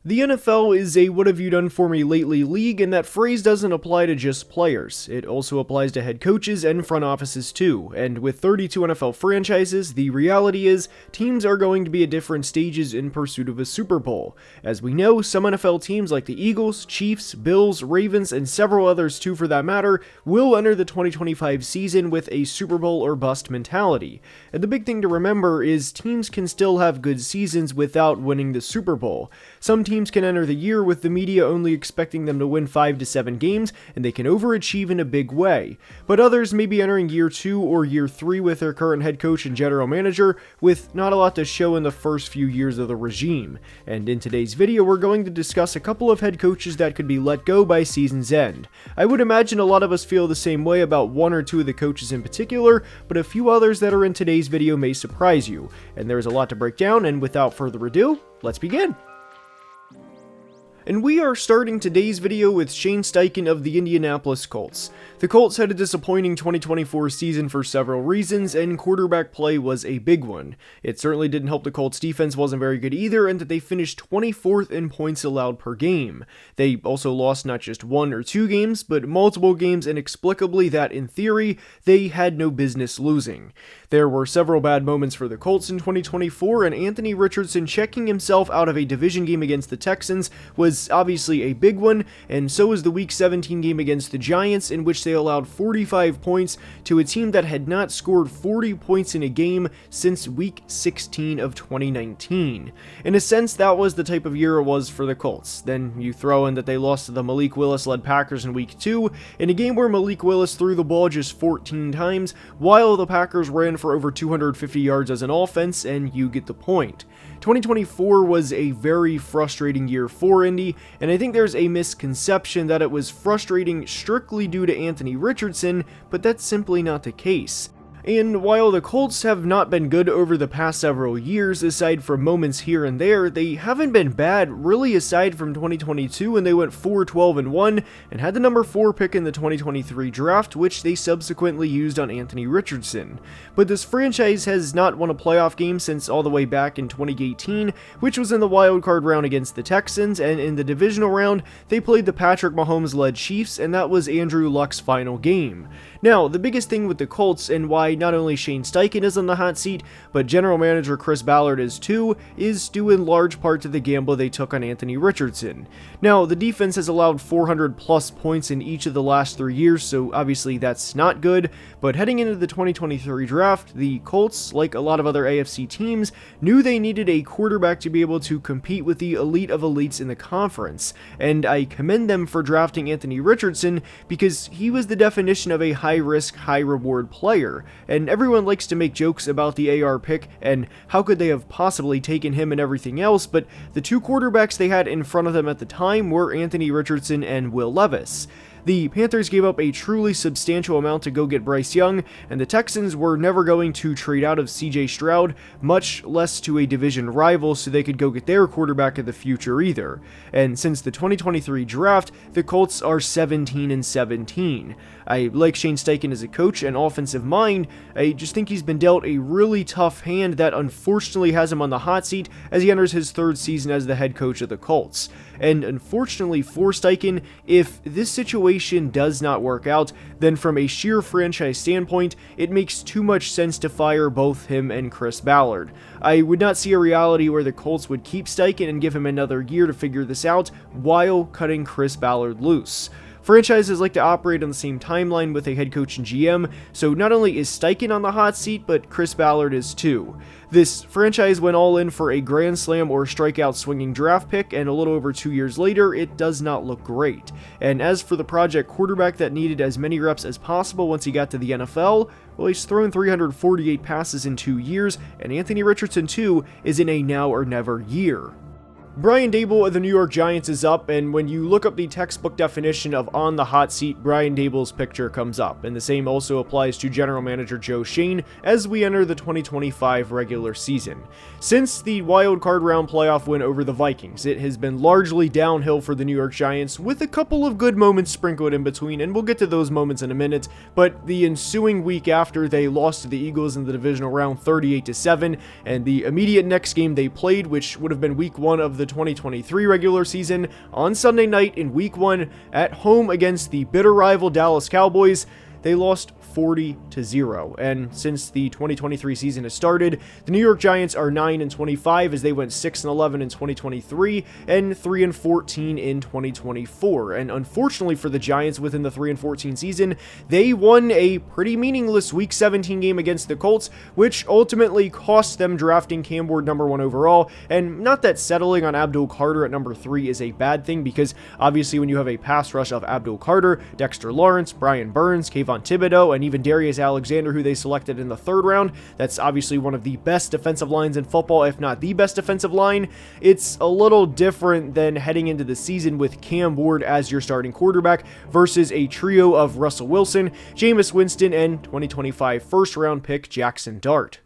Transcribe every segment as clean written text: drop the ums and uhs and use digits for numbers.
The NFL is a what have you done for me lately league, and that phrase doesn't apply to just players. It also applies to head coaches and front offices too, and with 32 NFL franchises, the reality is teams are going to be at different stages in pursuit of a Super Bowl. As we know, some NFL teams like the Eagles, Chiefs, Bills, Ravens, and several others too for that matter, will enter the 2025 season with a Super Bowl or bust mentality. And the big thing to remember is teams can still have good seasons without winning the Super Bowl. Some teams can enter the year with the media only expecting them to win 5 to 7 games, and they can overachieve in a big way. But others may be entering year 2 or year 3 with their current head coach and general manager, with not a lot to show in the first few years of the regime. And in today's video, we're going to discuss a couple of head coaches that could be let go by season's end. I would imagine a lot of us feel the same way about one or two of the coaches in particular, but a few others that are in today's video may surprise you. And there's a lot to break down, and without further ado, let's begin. And we are starting today's video with Shane Steichen of the Indianapolis Colts. The Colts had a disappointing 2024 season for several reasons, and quarterback play was a big one. It certainly didn't help the Colts defense wasn't very good either, and that they finished 24th in points allowed per game. They also lost not just 1 or 2 games, but multiple games inexplicably that, in theory, they had no business losing. There were several bad moments for the Colts in 2024, and Anthony Richardson checking himself out of a division game against the Texans was obviously a big one, and so was the Week 17 game against the Giants, in which they allowed 45 points to a team that had not scored 40 points in a game since Week 16 of 2019. In a sense, that was the type of year it was for the Colts. Then you throw in that they lost to the Malik Willis-led Packers in Week 2, in a game where Malik Willis threw the ball just 14 times, while the Packers ran for over 250 yards as an offense, and you get the point. 2024 was a very frustrating year for Indy, and I think there's a misconception that it was frustrating strictly due to Anthony Richardson, but that's simply not the case. And while the Colts have not been good over the past several years, aside from moments here and there, they haven't been bad really aside from 2022 when they went 4-12-1 and had the number 4 pick in the 2023 draft, which they subsequently used on Anthony Richardson. But this franchise has not won a playoff game since all the way back in 2018, which was in the wild card round against the Texans, and in the divisional round, they played the Patrick Mahomes-led Chiefs, and that was Andrew Luck's final game. Now, the biggest thing with the Colts, and why not only Shane Steichen is on the hot seat, but general manager Chris Ballard is too, is due in large part to the gamble they took on Anthony Richardson. Now, the defense has allowed 400 plus points in each of the last 3 years, so obviously that's not good, but heading into the 2023 draft, the Colts, like a lot of other AFC teams, knew they needed a quarterback to be able to compete with the elite of elites in the conference, and I commend them for drafting Anthony Richardson because he was the definition of a high-risk, high-reward player, and everyone likes to make jokes about the AR pick and how could they have possibly taken him and everything else, but the two quarterbacks they had in front of them at the time were Anthony Richardson and Will Levis. The Panthers gave up a truly substantial amount to go get Bryce Young, and the Texans were never going to trade out of CJ Stroud, much less to a division rival so they could go get their quarterback of the future either. And since the 2023 draft, the Colts are 17-17. I like Shane Steichen as a coach and offensive mind. I just think he's been dealt a really tough hand that unfortunately has him on the hot seat as he enters his 3rd season as the head coach of the Colts. And unfortunately for Steichen, if this situation does not work out, then from a sheer franchise standpoint, it makes too much sense to fire both him and Chris Ballard. I would not see a reality where the Colts would keep Steichen and give him another year to figure this out while cutting Chris Ballard loose. Franchises like to operate on the same timeline with a head coach and GM, so not only is Steichen on the hot seat, but Chris Ballard is too. This franchise went all in for a grand slam or strikeout swinging draft pick, and a little over 2 years later, it does not look great. And as for the project quarterback that needed as many reps as possible once he got to the NFL, well, he's thrown 348 passes in 2 years, and Anthony Richardson too is in a now or never year. Brian Daboll of the New York Giants is up, and when you look up the textbook definition of on the hot seat, Brian Daboll's picture comes up, and the same also applies to general manager Joe Schoen as we enter the 2025 regular season. Since the wild card round playoff win over the Vikings, it has been largely downhill for the New York Giants, with a couple of good moments sprinkled in between, and we'll get to those moments in a minute, but the ensuing week after, they lost to the Eagles in the divisional round 38-7, and the immediate next game they played, which would have been week 1 of the 2023 regular season on Sunday night in Week 1 at home against the bitter rival Dallas Cowboys. They lost 40-0, and since the 2023 season has started, the New York Giants are 9-25 as they went 6-11 in 2023 and 3-14 in 2024. And unfortunately for the Giants, within the 3-14 season, they won a pretty meaningless Week 17 game against the Colts, which ultimately cost them drafting Cam Ward number 1 overall. And not that settling on Abdul Carter at number 3 is a bad thing, because obviously when you have a pass rush of Abdul Carter, Dexter Lawrence, Brian Burns, Kayvon Thibodeau, and even Darius Alexander, who they selected in the 3rd round, that's obviously one of the best defensive lines in football, if not the best defensive line. It's a little different than heading into the season with Cam Ward as your starting quarterback versus a trio of Russell Wilson, Jameis Winston, and 2025 first-round pick Jackson Dart.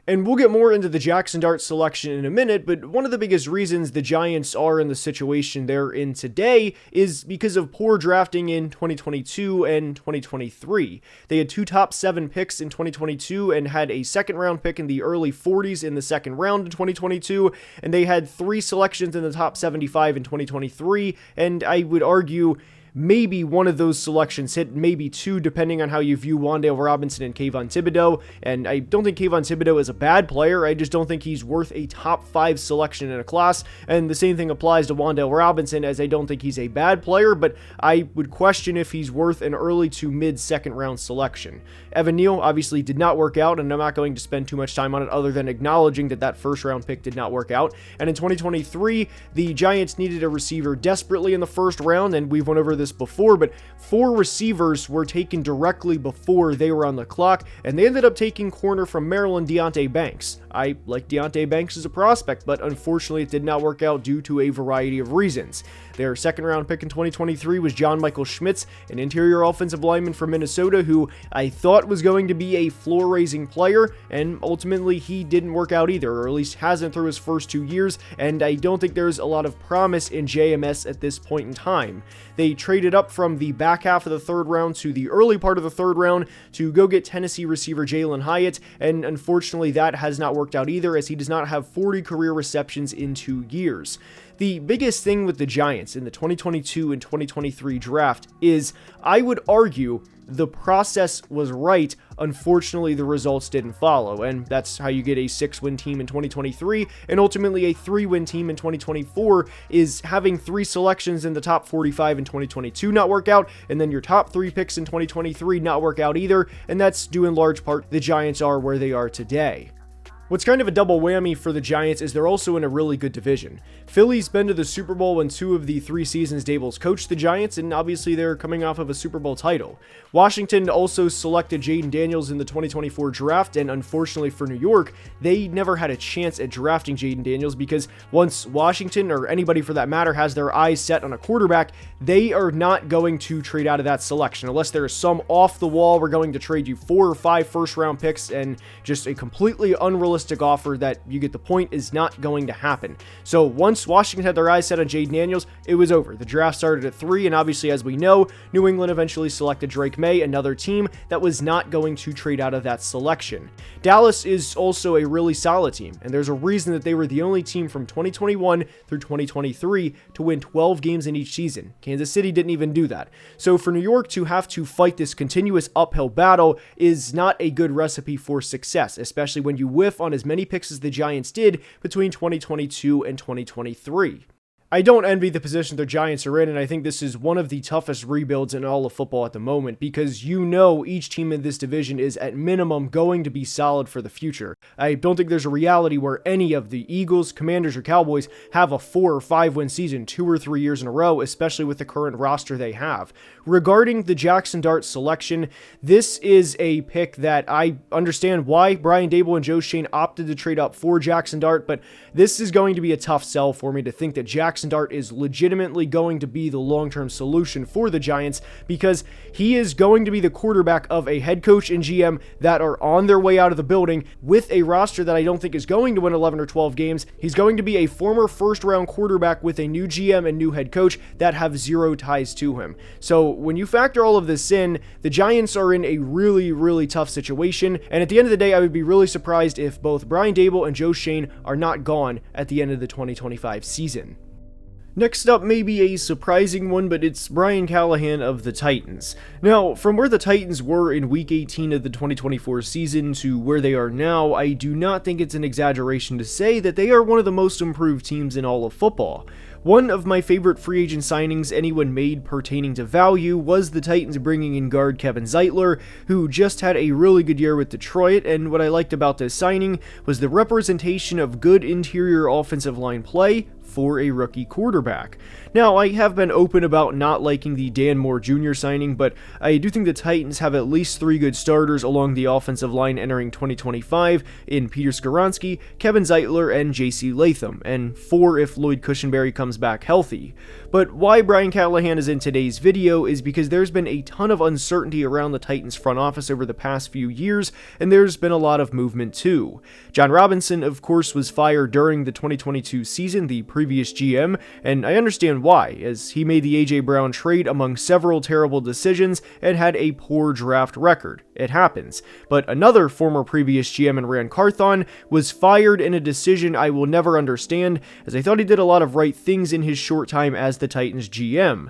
And we'll get more into the Jackson Dart selection in a minute, but one of the biggest reasons the Giants are in the situation they're in today is because of poor drafting in 2022 and 2023. They had 2 top 7 picks in 2022 and had a 2nd round pick in the early 40s in the 2nd round in 2022, and they had 3 selections in the top 75 in 2023, and I would argue maybe one of those selections hit, maybe 2, depending on how you view Wan'Dale Robinson and Kayvon Thibodeau. And I don't think Kayvon Thibodeau is a bad player. I just don't think he's worth a top 5 selection in a class. And the same thing applies to Wan'Dale Robinson, as I don't think he's a bad player, but I would question if he's worth an early to mid 2nd round selection. Evan Neal obviously did not work out, and I'm not going to spend too much time on it other than acknowledging that that 1st round pick did not work out. And in 2023, the Giants needed a receiver desperately in the 1st round, and we've went over this before, but 4 receivers were taken directly before they were on the clock, and they ended up taking corner from Maryland Deonte Banks. I like Deonte Banks as a prospect, but unfortunately it did not work out due to a variety of reasons. Their 2nd round pick in 2023 was John Michael Schmitz, an interior offensive lineman from Minnesota who I thought was going to be a floor-raising player, and ultimately he didn't work out either, or at least hasn't through his first 2 years, and I don't think there's a lot of promise in JMS at this point in time. They traded up from the back half of the 3rd round to the early part of the 3rd round to go get Tennessee receiver Jalen Hyatt, and unfortunately that has not worked out either, as he does not have 40 career receptions in 2 years. The biggest thing with the Giants in the 2022 and 2023 draft is, I would argue, the process was right. Unfortunately, the results didn't follow, and that's how you get a 6-win team in 2023 and ultimately a 3-win team in 2024, is having 3 selections in the top 45 in 2022 not work out, and then your top 3 picks in 2023 not work out either, and that's due in large part the Giants are where they are today. What's kind of a double whammy for the Giants is they're also in a really good division. Philly's been to the Super Bowl in 2 of the 3 seasons Daboll's coached the Giants, and obviously they're coming off of a Super Bowl title. Washington also selected Jaden Daniels in the 2024 draft, and unfortunately for New York, they never had a chance at drafting Jaden Daniels, because once Washington, or anybody for that matter, has their eyes set on a quarterback, they are not going to trade out of that selection. Unless there is some off the wall, we're going to trade you 4 or 5 first round picks, and just a completely unrealistic offer that, you get the point, is not going to happen. So once Washington had their eyes set on Jaden Daniels, it was over. The draft started at 3, and obviously, as we know, New England eventually selected Drake May, another team that was not going to trade out of that selection. Dallas is also a really solid team, and there's a reason that they were the only team from 2021 through 2023 to win 12 games in each season. Kansas City didn't even do that. So for New York to have to fight this continuous uphill battle is not a good recipe for success, especially when you whiff on as many picks as the Giants did between 2022 and 2023. I don't envy the position the Giants are in, and I think this is one of the toughest rebuilds in all of football at the moment, because you know each team in this division is at minimum going to be solid for the future. I don't think there's a reality where any of the Eagles, Commanders, or Cowboys have a 4 or 5 win season 2 or 3 years in a row, especially with the current roster they have. Regarding the Jackson Dart selection, this is a pick that I understand why Brian Daboll and Joe Schoen opted to trade up for Jackson Dart, but this is going to be a tough sell for me to think that Jackson Jackson Dart is legitimately going to be the long-term solution for the Giants, because he is going to be the quarterback of a head coach and GM that are on their way out of the building with a roster that I don't think is going to win 11 or 12 games. He's going to be a former first-round quarterback with a new GM and new head coach that have zero ties to him. So when you factor all of this in, the Giants are in a really, really tough situation, and at the end of the day, I would be really surprised if both Brian Daboll and Joe Schoen are not gone at the end of the 2025 season. Next up may be a surprising one, but it's Brian Callahan of the Titans. Now, from where the Titans were in Week 18 of the 2024 season to where they are now, I do not think it's an exaggeration to say that they are one of the most improved teams in all of football. One of my favorite free agent signings anyone made pertaining to value was the Titans bringing in guard Kevin Zeitler, who just had a really good year with Detroit, and what I liked about this signing was the representation of good interior offensive line play for a rookie quarterback. Now, I have been open about not liking the Dan Moore Jr. signing, but I do think the Titans have at least 3 good starters along the offensive line entering 2025 in Peter Skoronski, Kevin Zeitler, and J.C. Latham, and 4 if Lloyd Cushenberry comes back healthy. But why Brian Callahan is in today's video is because there's been a ton of uncertainty around the Titans front office over the past few years, and there's been a lot of movement too. John Robinson, of course, was fired during the 2022 season, the previous GM, and I understand why, as he made the A.J. Brown trade among several terrible decisions and had a poor draft record. It happens. But another former previous GM in Ran Carthon was fired in a decision I will never understand, as I thought he did a lot of right things in his short time as the Titans GM.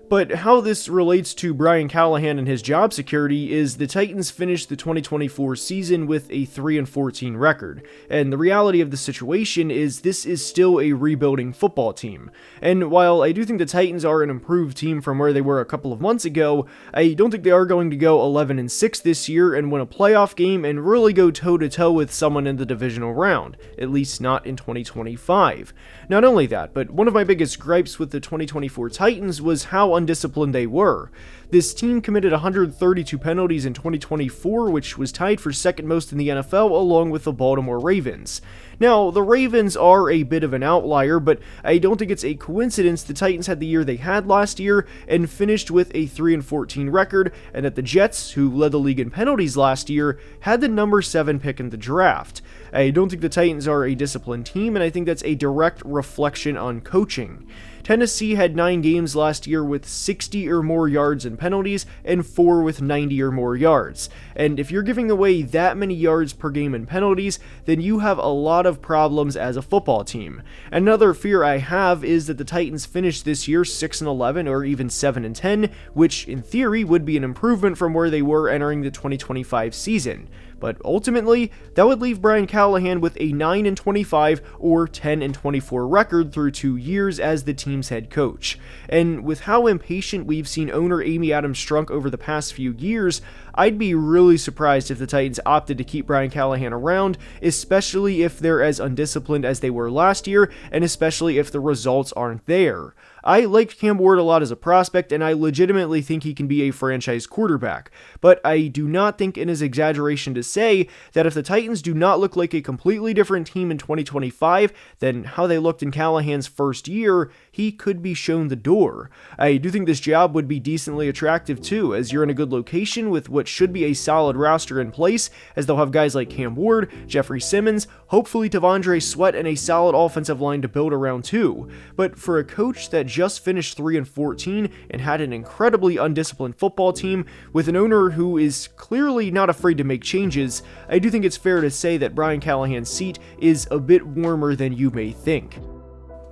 But how this relates to Brian Callahan and his job security is the Titans finished the 2024 season with a 3-14 record, and the reality of the situation is this is still a rebuilding football team. And while I do think the Titans are an improved team from where they were a couple of months ago, I don't think they are going to go 11-6 this year and win a playoff game and really go toe-to-toe with someone in the divisional round, at least not in 2025. Not only that, but one of my biggest gripes with the 2024 Titans was how undisciplined they were. This team committed 132 penalties in 2024, which was tied for second most in the NFL along with the Baltimore Ravens. Now, the Ravens are a bit of an outlier, but I don't think it's a coincidence the Titans had the year they had last year and finished with a 3-14 record, and that the Jets, who led the league in penalties last year, had the number 7 pick in the draft. I don't think the Titans are a disciplined team, and I think that's a direct reflection on coaching. Tennessee had 9 games last year with 60 or more yards in penalties and 4 with 90 or more yards. And if you're giving away that many yards per game in penalties, then you have a lot of problems as a football team. Another fear I have is that the Titans finish this year 6-11 or even 7-10, which in theory would be an improvement from where they were entering the 2025 season. But ultimately, that would leave Brian Callahan with a 9-25 or 10-24 record through 2 years as the team's head coach. And with how impatient we've seen owner Amy Adams Strunk over the past few years, I'd be really surprised if the Titans opted to keep Brian Callahan around, especially if they're as undisciplined as they were last year, and especially if the results aren't there. I liked Cam Ward a lot as a prospect, and I legitimately think he can be a franchise quarterback, but I do not think it is exaggeration to say that if the Titans do not look like a completely different team in 2025 than how they looked in Callahan's first year, he could be shown the door. I do think this job would be decently attractive too, as you're in a good location with what should be a solid roster in place, as they'll have guys like Cam Ward, Jeffrey Simmons, hopefully Tavondre Sweat, and a solid offensive line to build around too. But for a coach that just finished 3-14 and had an incredibly undisciplined football team with an owner who is clearly not afraid to make changes, I do think it's fair to say that Brian Callahan's seat is a bit warmer than you may think.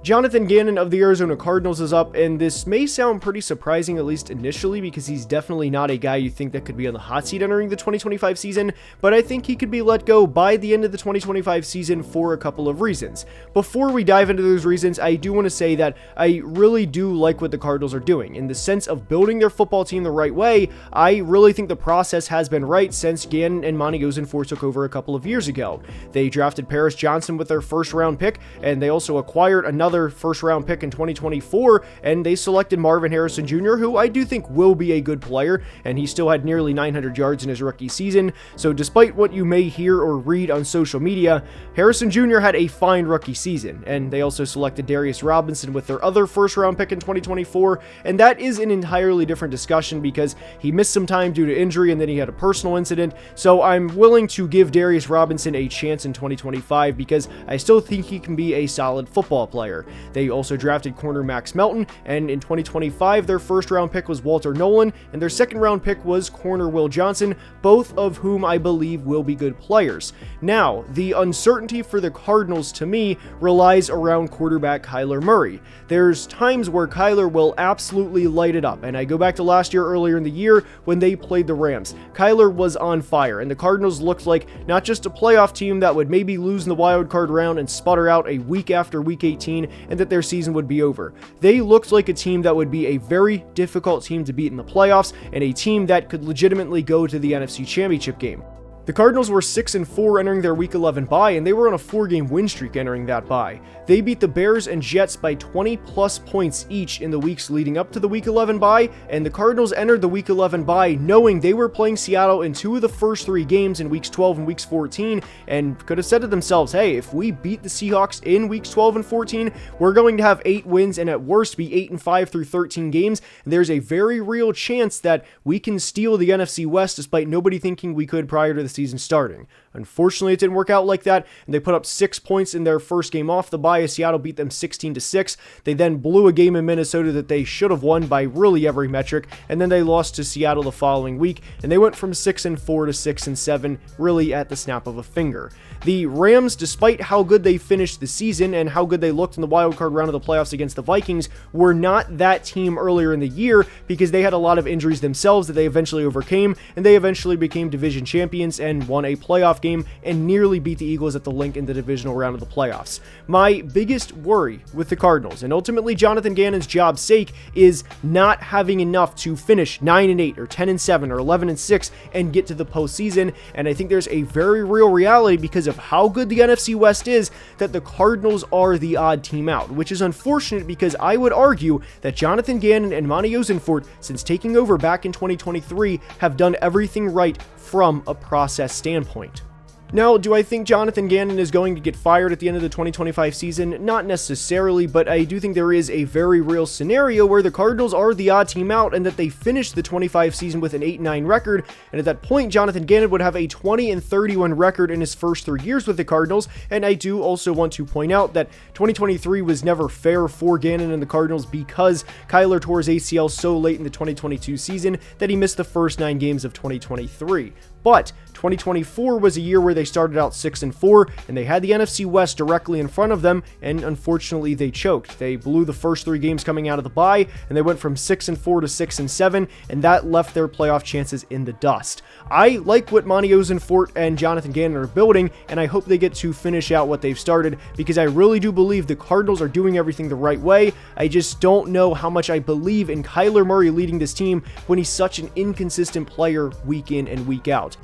Jonathan Gannon of the Arizona Cardinals is up, and this may sound pretty surprising, at least initially, because he's definitely not a guy you think that could be on the hot seat entering the 2025 season, but I think he could be let go by the end of the 2025 season for a couple of reasons. Before we dive into those reasons, I do want to say that I really do like what the Cardinals are doing. In the sense of building their football team the right way, I really think the process has been right since Gannon and Monty Ozenfor took over a couple of years ago. They drafted Paris Johnson with their first round pick, and they also acquired another another first-round pick in 2024, and they selected Marvin Harrison Jr., who I do think will be a good player, and he still had nearly 900 yards in his rookie season. So despite what you may hear or read on social media, Harrison Jr. had a fine rookie season, and they also selected Darius Robinson with their other first-round pick in 2024, and that is an entirely different discussion because he missed some time due to injury and then he had a personal incident. So I'm willing to give Darius Robinson a chance in 2025 because I still think he can be a solid football player. They also drafted corner Max Melton, and in 2025 their first-round pick was Walter Nolan, and their second-round pick was corner Will Johnson, both of whom I believe will be good players. Now, the uncertainty for the Cardinals to me relies around quarterback Kyler Murray. There's times where Kyler will absolutely light it up, and I go back to last year earlier in the year when they played the Rams. Kyler was on fire, and the Cardinals looked like not just a playoff team that would maybe lose in the wild card round and sputter out a week after week 18 and that their season would be over. They looked like a team that would be a very difficult team to beat in the playoffs and a team that could legitimately go to the NFC Championship game. The Cardinals were 6-4 entering their Week 11 bye, and they were on a 4-game win streak entering that bye. They beat the Bears and Jets by 20-plus points each in the weeks leading up to the Week 11 bye, and the Cardinals entered the Week 11 bye knowing they were playing Seattle in 2 of the first 3 games in Weeks 12 and Weeks 14, and could have said to themselves, hey, if we beat the Seahawks in Weeks 12 and 14, we're going to have 8 wins and at worst be 8-5 through 13 games, and there's a very real chance that we can steal the NFC West despite nobody thinking we could prior to the season starting. Unfortunately, it didn't work out like that, and they put up 6 points in their first game off the bye as Seattle beat them 16-6. They then blew a game in Minnesota that they should have won by really every metric, and then they lost to Seattle the following week, and they went from 6-4 to 6-7 really at the snap of a finger. The Rams, despite how good they finished the season and how good they looked in the wildcard round of the playoffs against the Vikings, were not that team earlier in the year because they had a lot of injuries themselves that they eventually overcame, and they eventually became division champions and won a playoff game and nearly beat the Eagles at the Link in the divisional round of the playoffs. My biggest worry with the Cardinals, and ultimately Jonathan Gannon's job's sake, is not having enough to finish 9-8 or 10-7 or 11-6 and get to the postseason, and I think there's a very real reality because of how good the NFC West is that the Cardinals are the odd team out, which is unfortunate because I would argue that Jonathan Gannon and Monty Ozenfort, since taking over back in 2023, have done everything right from a process standpoint. Now, do I think Jonathan Gannon is going to get fired at the end of the 2025 season? Not necessarily, but I do think there is a very real scenario where the Cardinals are the odd team out and that they finished the 25 season with an 8-9 record, and at that point, Jonathan Gannon would have a 20-31 record in his first 3 years with the Cardinals, and I do also want to point out that 2023 was never fair for Gannon and the Cardinals because Kyler tore his ACL so late in the 2022 season that he missed the first 9 games of 2023. But 2024 was a year where they started out 6-4, and they had the NFC West directly in front of them, and unfortunately they choked. They blew the first 3 games coming out of the bye, and they went from 6-4 to 6-7, and that left their playoff chances in the dust. I like what Monty Ozenfort and Jonathan Gannon are building, and I hope they get to finish out what they've started, because I really do believe the Cardinals are doing everything the right way. I just don't know how much I believe in Kyler Murray leading this team when he's such an inconsistent player week in and week out.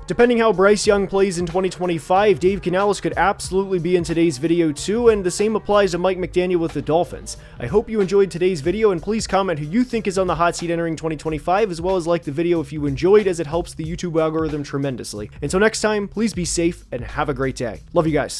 Depending how Bryce Young plays in 2025, Dave Canales could absolutely be in today's video too, and the same applies to Mike McDaniel with the Dolphins. I hope you enjoyed today's video, and please comment who you think is on the hot seat entering 2025, as well as like the video if you enjoyed, as it helps the YouTube algorithm tremendously. Until next time, please be safe and have a great day. Love you guys.